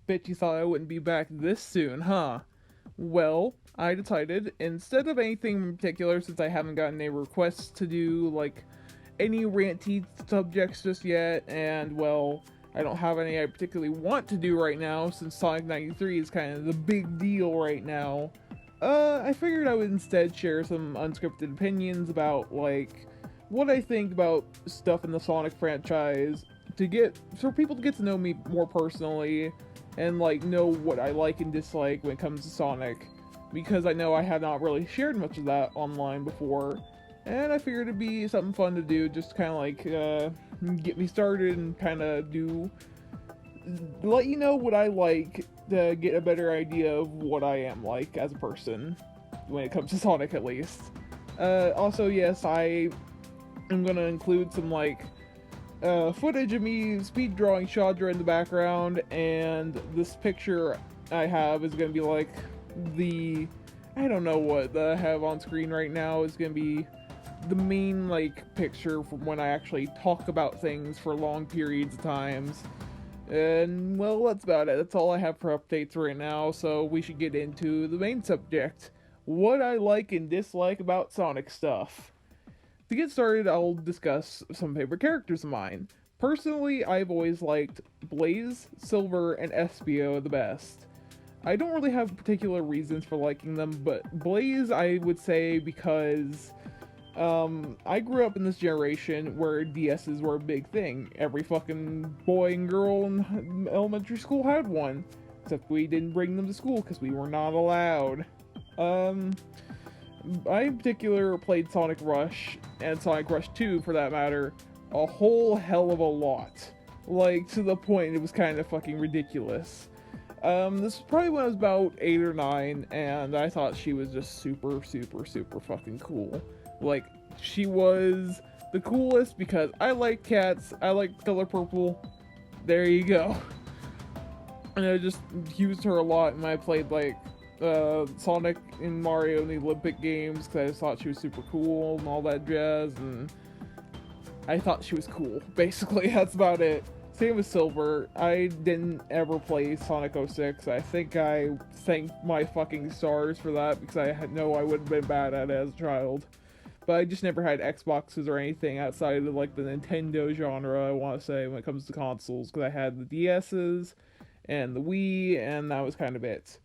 Bet you thought I wouldn't be back this soon, huh? Well, I decided, instead of anything in particular, since I haven't gotten any requests to do, like, any ranty subjects just yet, and, well, I don't have any I particularly want to do right now, since Sonic 93 is kind of the big deal right now. I figured I would instead share some unscripted opinions about, like, what I think about stuff in the Sonic franchise, for people to get to know me more personally, and like know what I like and dislike when it comes to Sonic, because I know I have not really shared much of that online before, and I figured it'd be something fun to do, just kind of like get me started and kind of let you know what I like to get a better idea of what I am like as a person when it comes to Sonic, at least. Also, yes, I am gonna include some like footage of me speed drawing Chandra in the background, and this picture I have is gonna be like the I don't know what I have on screen right now is gonna be the main like picture from when I actually talk about things for long periods of times. And well, that's about it. That's all I have for updates right now, so we should get into the main subject. What I like and dislike about Sonic stuff. To get started, I'll discuss some favorite characters of mine. Personally, I've always liked Blaze, Silver, and Espio the best. I don't really have particular reasons for liking them, but Blaze I would say because I grew up in this generation where DSs were a big thing. Every fucking boy and girl in elementary school had one, except we didn't bring them to school because we were not allowed. Um, I in particular played Sonic Rush, and Sonic Rush 2 for that matter, a whole hell of a lot. Like, to the point it was kind of fucking ridiculous. This was probably when I was about 8 or 9, and I thought she was just super, super, super fucking cool. Like, she was the coolest because I like cats, I like color purple. There you go. And I just used her a lot when I played, like, Sonic and Mario in the Olympic Games, because I just thought she was super cool and all that jazz, and I thought she was cool. Basically, that's about it. Same with Silver. I didn't ever play Sonic 06. I think I thank my fucking stars for that, because I know I would have been bad at it as a child. But I just never had Xboxes or anything outside of like the Nintendo genre, I want to say, when it comes to consoles, because I had the DS's and the Wii, and that was kind of it.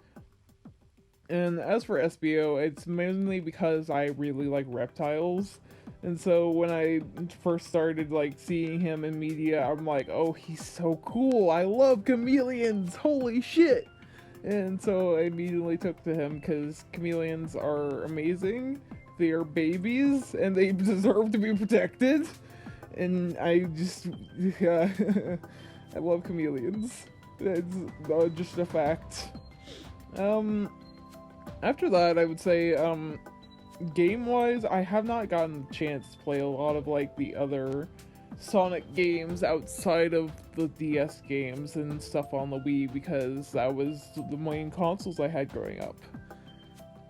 And as for SBO, it's mainly because I really like reptiles. And so when I first started like seeing him in media, I'm like, oh, he's so cool. I love chameleons. Holy shit. And so I immediately took to him because chameleons are amazing. They are babies and they deserve to be protected. And I just, yeah, I love chameleons. It's just a fact. After that, I would say, game-wise, I have not gotten the chance to play a lot of, like, the other Sonic games outside of the DS games and stuff on the Wii, because that was the main consoles I had growing up.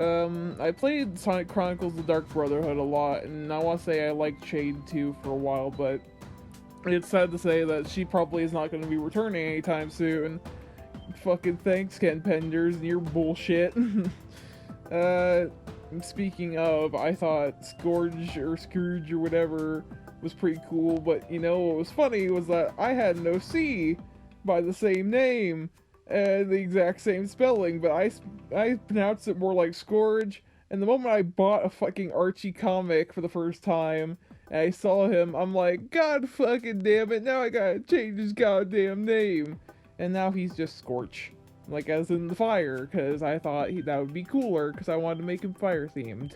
I played Sonic Chronicles The Dark Brotherhood a lot, and I want to say I liked Shade too for a while, but it's sad to say that she probably is not going to be returning anytime soon. Fucking thanks, Ken Penders, and your bullshit. Speaking of, I thought Scourge or Scrooge or whatever was pretty cool, but you know what was funny was that I had an OC by the same name and the exact same spelling, but I pronounced it more like Scourge, and the moment I bought a fucking Archie comic for the first time, and I saw him, I'm like, God fucking damn it, now I gotta change his goddamn name. And now he's just Scorch. Like, as in the fire, because I thought that would be cooler, because I wanted to make him fire themed.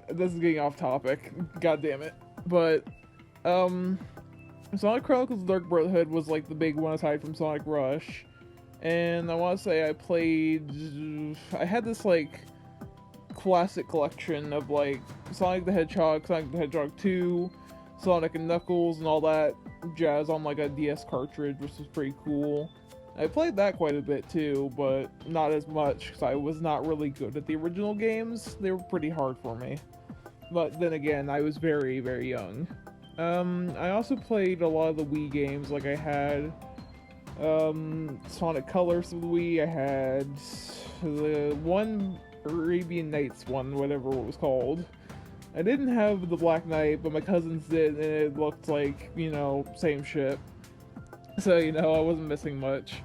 This is getting off topic. God damn it. But, Sonic Chronicles Dark Brotherhood was like the big one aside from Sonic Rush. And I want to say I had this like classic collection of like Sonic the Hedgehog, Sonic the Hedgehog 2, Sonic and Knuckles, and all that jazz on like a DS cartridge, which was pretty cool. I played that quite a bit too, but not as much because I was not really good at the original games. They were pretty hard for me. But then again, I was very, very young. I also played a lot of the Wii games, like I had Sonic Colors of the Wii. I had the one Arabian Nights one, whatever it was called. I didn't have the Black Knight, but my cousins did, and it looked like, you know, same shit. So, you know, I wasn't missing much.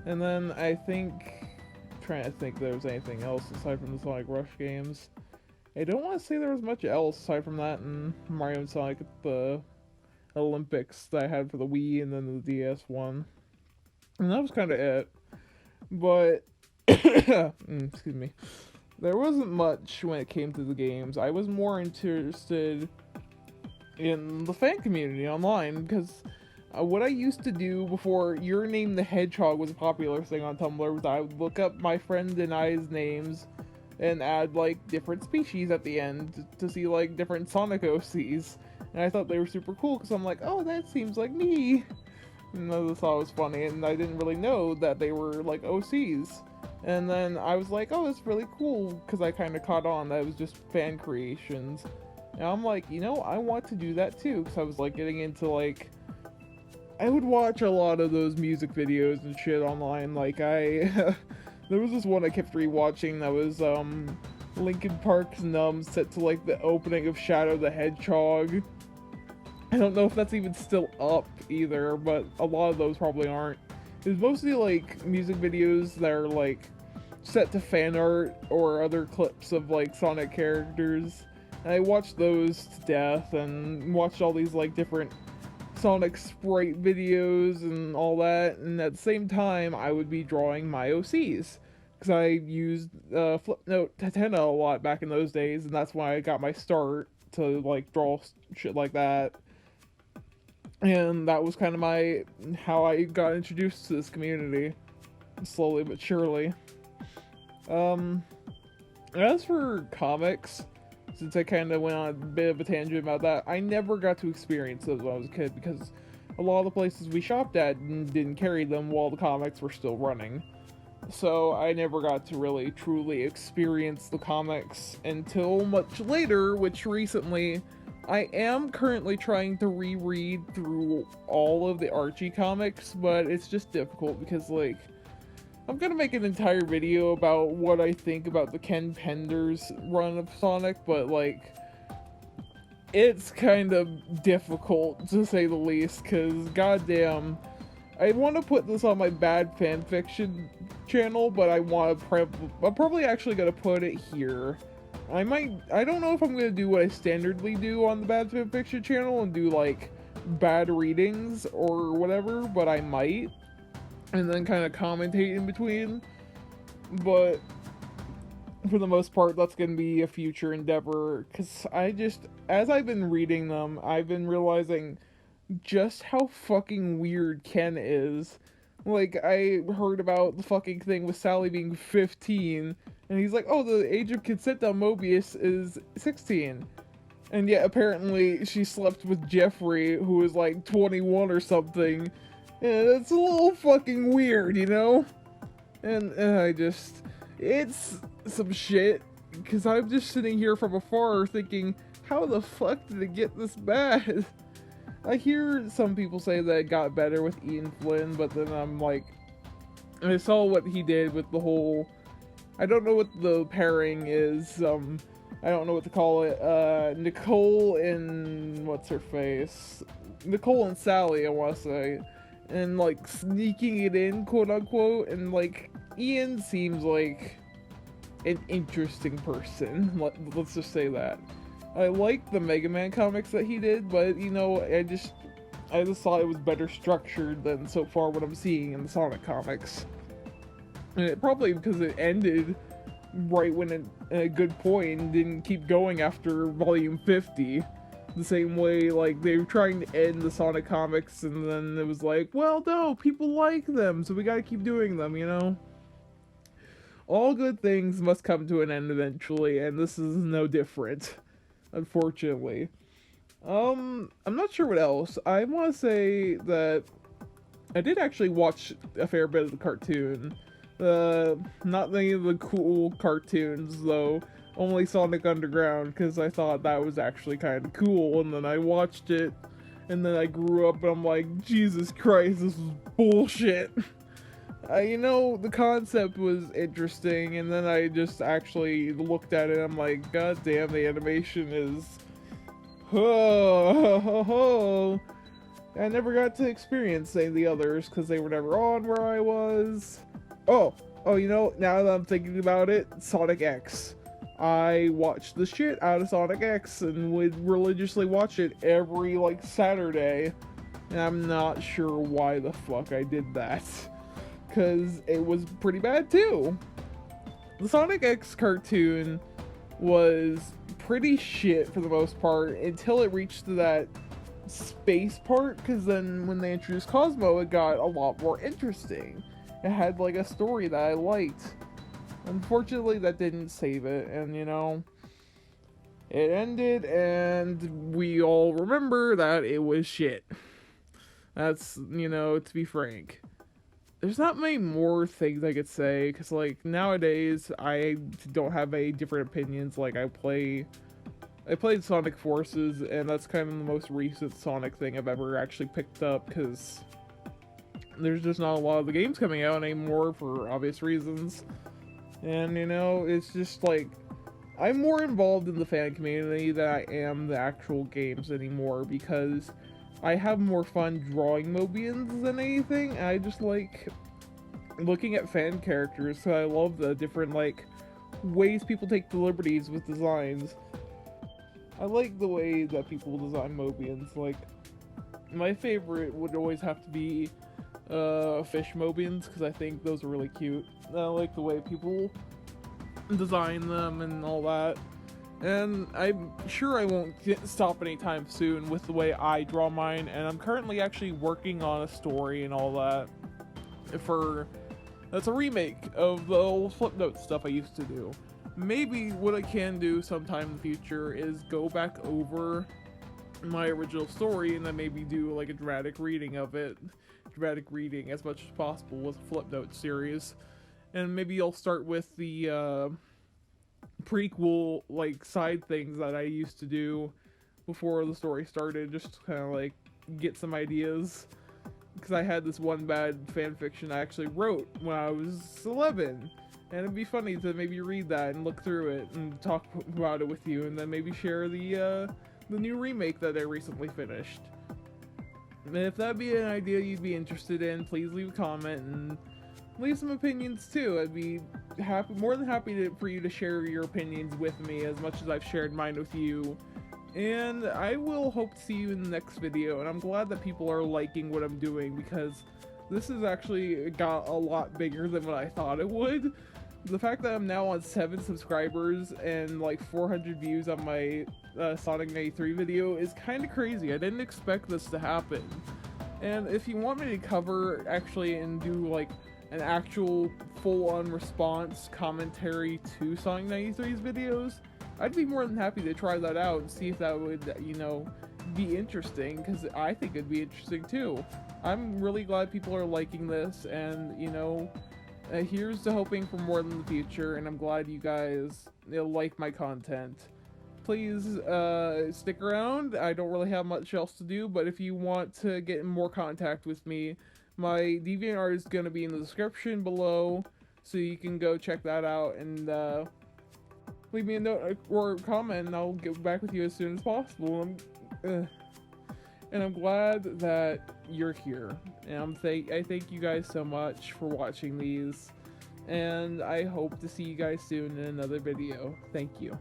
And then I think, I'm trying to think if there was anything else aside from the Sonic Rush games. I don't want to say there was much else aside from that and Mario and Sonic at the Olympics that I had for the Wii and then the DS one. And that was kind of it. But, excuse me. There wasn't much when it came to the games. I was more interested in the fan community online because what I used to do before Your Name the Hedgehog was a popular thing on Tumblr was I would look up my friend and I's names and add like different species at the end to see like different Sonic OCs. And I thought they were super cool because I'm like, oh, that seems like me. And I just thought it was funny, and I didn't really know that they were like OCs. And then I was like, oh, it's really cool, because I kind of caught on that it was just fan creations. And I'm like, you know, I want to do that too, because I was like getting into like, I would watch a lot of those music videos and shit online. Like there was this one I kept rewatching that was Linkin Park's Numb set to like the opening of Shadow the Hedgehog. I don't know if that's even still up either, but a lot of those probably aren't. It was mostly like music videos that are like set to fan art or other clips of like Sonic characters. And I watched those to death and watched all these like different Sonic sprite videos and all that. And at the same time, I would be drawing my OCs. Because I used Flipnote Tatena a lot back in those days, and that's why I got my start to like draw shit like that. And that was kind of how I got introduced to this community, slowly but surely. As for comics, since I kind of went on a bit of a tangent about that, I never got to experience those when I was a kid because a lot of the places we shopped at didn't carry them while the comics were still running. So I never got to really truly experience the comics until much later, which recently I am currently trying to reread through all of the Archie comics, but it's just difficult because, like, I'm gonna make an entire video about what I think about the Ken Penders run of Sonic, but, like, it's kind of difficult, to say the least, because, goddamn, I want to put this on my Bad Fanfiction channel, but I'm probably actually gonna put it here. I don't know if I'm gonna do what I standardly do on the Bad Fanfiction channel and do like bad readings or whatever, but I might, and then kind of commentate in between. But for the most part, that's gonna be a future endeavor, because as I've been reading them, I've been realizing just how fucking weird Ken is. Like, I heard about the fucking thing with Sally being 15, and he's like, oh, the age of consent on Mobius is 16. And yet, apparently, she slept with Jeffrey, who is like 21 or something. And it's a little fucking weird, you know? And it's some shit, because I'm just sitting here from afar thinking, how the fuck did it get this bad? I hear some people say that it got better with Ian Flynn, but then I'm like, I saw what he did with the whole, I don't know what the pairing is, I don't know what to call it, Nicole and, what's her face? Nicole and Sally, I want to say, and like sneaking it in, quote unquote, and like, Ian seems like an interesting person, let's just say that. I like the Mega Man comics that he did, but, you know, I just thought it was better structured than so far what I'm seeing in the Sonic comics. And it probably because it ended right when a good point and didn't keep going after volume 50. The same way, like, they were trying to end the Sonic comics, and then it was like, well, no, people like them, so we gotta keep doing them, you know? All good things must come to an end eventually, and this is no different. Unfortunately. I'm not sure what else. I want to say that I did actually watch a fair bit of the cartoon. Not any of the cool cartoons, though. Only Sonic Underground, because I thought that was actually kind of cool, and then I watched it, And then I grew up and I'm like, Jesus Christ, this is bullshit. You know, the concept was interesting, and then I just actually looked at it and I'm like, god damn, the animation is... I never got to experience any of the others because they were never on where I was. Oh, you know, now that I'm thinking about it, Sonic X. I watched the shit out of Sonic X and would religiously watch it every, like, Saturday. And I'm not sure why the fuck I did that. Because it was pretty bad, too. The Sonic X cartoon was pretty shit for the most part until it reached that space part, because then when they introduced Cosmo, it got a lot more interesting. It had, like, a story that I liked. Unfortunately, that didn't save it, and, you know, it ended, and we all remember that it was shit. That's, you know, to be frank. There's not many more things I could say, because, like, nowadays, I don't have any different opinions. Like, I played Sonic Forces, and that's kind of the most recent Sonic thing I've ever actually picked up, because there's just not a lot of the games coming out anymore for obvious reasons. And, you know, it's just like, I'm more involved in the fan community than I am the actual games anymore, because I have more fun drawing Mobians than anything, and I just like looking at fan characters, so I love the different, like, ways people take the liberties with designs. I like the way that people design Mobians. Like, my favorite would always have to be fish Mobians, because I think those are really cute. I like the way people design them and all that. And I'm sure I won't stop anytime soon with the way I draw mine, and I'm currently actually working on a story and all that that's a remake of the old Flipnote stuff I used to do. Maybe what I can do sometime in the future is go back over my original story and then maybe do like a dramatic reading of it. Dramatic reading as much as possible with the Flipnote series. And maybe I'll start with the prequel, like, side things that I used to do before the story started, just to kind of like get some ideas. Because I had this one bad fanfiction I actually wrote when I was 11. And it'd be funny to maybe read that and look through it and talk about it with you, and then maybe share the new remake that I recently finished. And if that'd be an idea you'd be interested in, please leave a comment and leave some opinions too. I'd be more than happy for you to share your opinions with me as much as I've shared mine with you. And I will hope to see you in the next video, and I'm glad that people are liking what I'm doing, because this has actually got a lot bigger than what I thought it would. The fact that I'm now on 7 subscribers and like 400 views on my Sonic 93 video is kind of crazy. I didn't expect this to happen. And if you want me to cover actually and do like an actual full-on response commentary to Sonic 93's videos, I'd be more than happy to try that out and see if that would, you know, be interesting, because I think it'd be interesting too. I'm really glad people are liking this, and, you know, here's to hoping for more in the future, and I'm glad you guys like my content. Please stick around. I don't really have much else to do, but if you want to get in more contact with me, my DeviantArt is going to be in the description below, so you can go check that out and leave me a note or a comment, and I'll get back with you as soon as possible. And I'm glad that you're here. And I thank you guys so much for watching these, and I hope to see you guys soon in another video. Thank you.